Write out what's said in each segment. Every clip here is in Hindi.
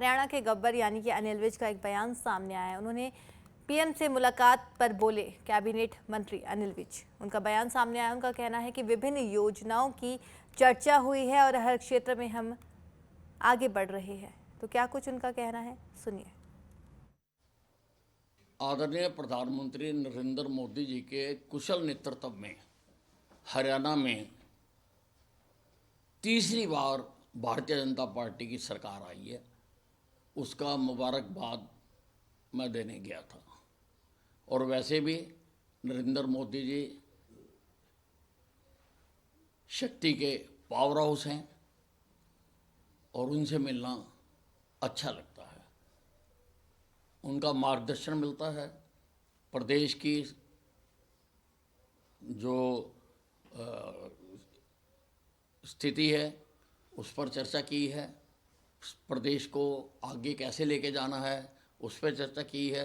हरियाणा के गब्बर यानी कि अनिल विज का एक बयान सामने आया है। उन्होंने पीएम से मुलाकात पर बोले कैबिनेट मंत्री अनिल विज। उनका बयान सामने आया। उनका कहना है कि विभिन्न योजनाओं की चर्चा हुई है और हर क्षेत्र में हम आगे बढ़ रहे हैं। तो क्या कुछ उनका कहना है, सुनिए। आदरणीय प्रधानमंत्री नरेंद्र मोदी जी के कुशल नेतृत्व में हरियाणा में तीसरी बार भारतीय जनता पार्टी की सरकार आई है। उसका मुबारकबाद मैं देने गया था। और वैसे भी नरेंद्र मोदी जी शक्ति के पावर हाउस हैं और उनसे मिलना अच्छा लगता है। उनका मार्गदर्शन मिलता है। प्रदेश की जो स्थिति है उस पर चर्चा की है। प्रदेश को आगे कैसे लेके जाना है उस पर चर्चा की है।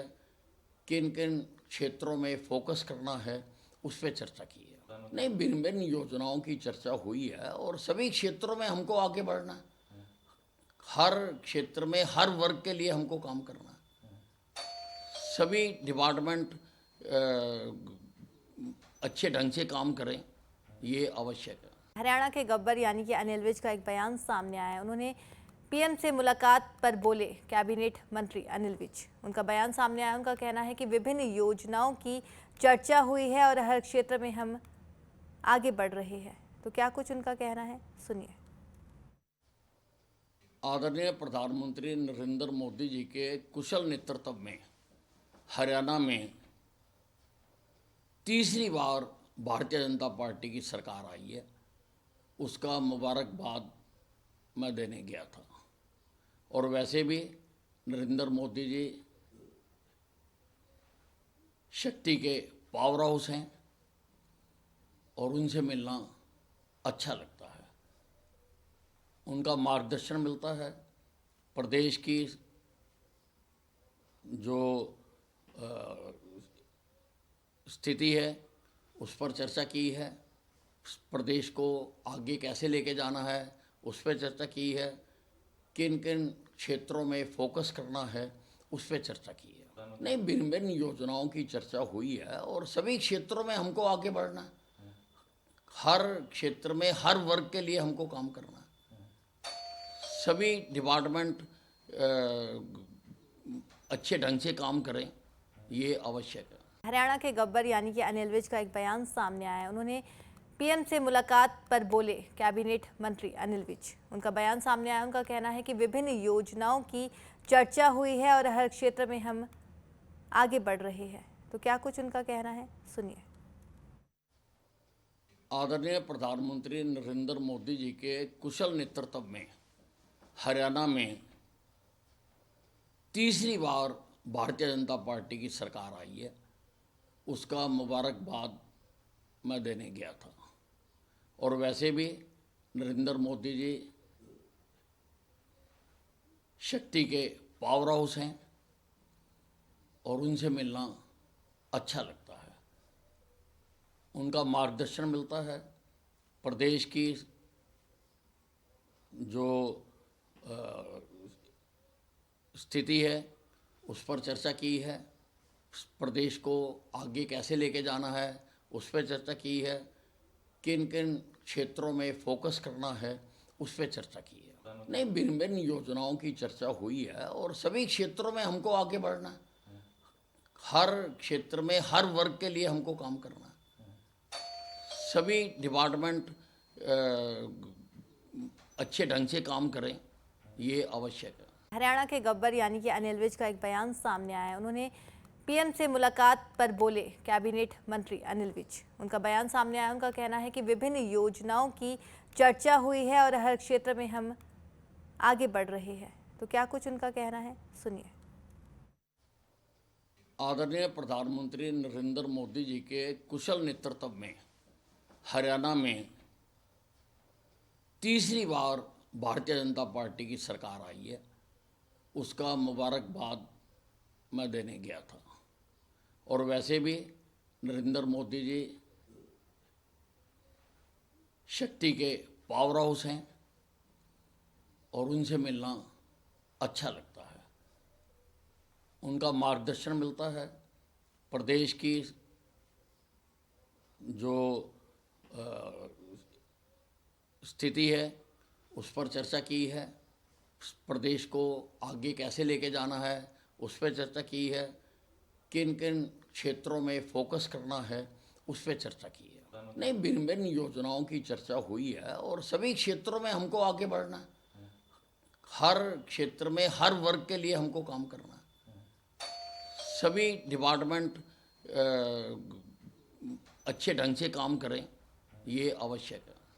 किन किन क्षेत्रों में फोकस करना है उस पर चर्चा की है। नहीं, भिन्न भिन्न योजनाओं की चर्चा हुई है और सभी क्षेत्रों में हमको आगे बढ़ना है। हर क्षेत्र में हर वर्ग के लिए हमको काम करना है। सभी डिपार्टमेंट अच्छे ढंग से काम करें, ये आवश्यक है। हरियाणा के गब्बर यानी कि अनिल विज का एक बयान सामने आया है। उन्होंने पीएम से मुलाकात पर बोले कैबिनेट मंत्री अनिल विज। उनका बयान सामने आया। उनका कहना है कि विभिन्न योजनाओं की चर्चा हुई है और हर क्षेत्र में हम आगे बढ़ रहे हैं। तो क्या कुछ उनका कहना है, सुनिए। आदरणीय प्रधानमंत्री नरेंद्र मोदी जी के कुशल नेतृत्व में हरियाणा में तीसरी बार भारतीय जनता पार्टी की सरकार आई है। उसका मुबारकबाद मैं देने गया था। और वैसे भी नरेंद्र मोदी जी शक्ति के पावर हाउस हैं और उनसे मिलना अच्छा लगता है। उनका मार्गदर्शन मिलता है। प्रदेश की जो स्थिति है उस पर चर्चा की है। प्रदेश को आगे कैसे लेके जाना है उस पर चर्चा की है। किन किन क्षेत्रों में फोकस करना है उस पर चर्चा की है। नहीं, भिन्न भिन्न योजनाओं की चर्चा हुई है और सभी क्षेत्रों में हमको आगे बढ़ना है। हर क्षेत्र में हर वर्ग के लिए हमको काम करना है। सभी डिपार्टमेंट अच्छे ढंग से काम करें, ये आवश्यक है। हरियाणा के गब्बर यानी कि अनिल विज का एक बयान सामने आया है। उन्होंने पीएम से मुलाकात पर बोले कैबिनेट मंत्री अनिल विज। उनका बयान सामने आया। उनका कहना है कि विभिन्न योजनाओं की चर्चा हुई है और हर क्षेत्र में हम आगे बढ़ रहे हैं। तो क्या कुछ उनका कहना है, सुनिए। आदरणीय प्रधानमंत्री नरेंद्र मोदी जी के कुशल नेतृत्व में हरियाणा में तीसरी बार भारतीय जनता पार्टी की सरकार आई है। उसका मुबारकबाद मैं देने गया था। और वैसे भी नरेंद्र मोदी जी शक्ति के पावर हाउस हैं और उनसे मिलना अच्छा लगता है। उनका मार्गदर्शन मिलता है। प्रदेश की जो स्थिति है उस पर चर्चा की है। प्रदेश को आगे कैसे लेके जाना है उस पर चर्चा की है। किन किन क्षेत्रों में फोकस करना है उस पर चर्चा की है। नहीं, भिन्न भिन्न योजनाओं की चर्चा हुई है और सभी क्षेत्रों में हमको आगे बढ़ना है। हर क्षेत्र में हर वर्ग के लिए हमको काम करना है। सभी डिपार्टमेंट अच्छे ढंग से काम करें, ये आवश्यक है। हरियाणा के गब्बर यानी कि अनिल विज का एक बयान सामने आया है। उन्होंने पीएम से मुलाकात पर बोले कैबिनेट मंत्री अनिल विज। उनका बयान सामने आया। उनका कहना है कि विभिन्न योजनाओं की चर्चा हुई है और हर क्षेत्र में हम आगे बढ़ रहे हैं। तो क्या कुछ उनका कहना है, सुनिए। आदरणीय प्रधानमंत्री नरेंद्र मोदी जी के कुशल नेतृत्व में हरियाणा में तीसरी बार भारतीय जनता पार्टी की सरकार आई है। उसका मुबारकबाद मैं देने गया था। और वैसे भी नरेंद्र मोदी जी शक्ति के पावर हाउस हैं और उनसे मिलना अच्छा लगता है। उनका मार्गदर्शन मिलता है। प्रदेश की जो स्थिति है उस पर चर्चा की है। प्रदेश को आगे कैसे लेके जाना है उस पर चर्चा की है। किन किन क्षेत्रों में फोकस करना है उस पर चर्चा की है। नहीं, भिन्न भिन्न योजनाओं की चर्चा हुई है और सभी क्षेत्रों में हमको आगे बढ़ना है। हर क्षेत्र में हर वर्ग के लिए हमको काम करना है। सभी डिपार्टमेंट अच्छे ढंग से काम करें, ये आवश्यक है।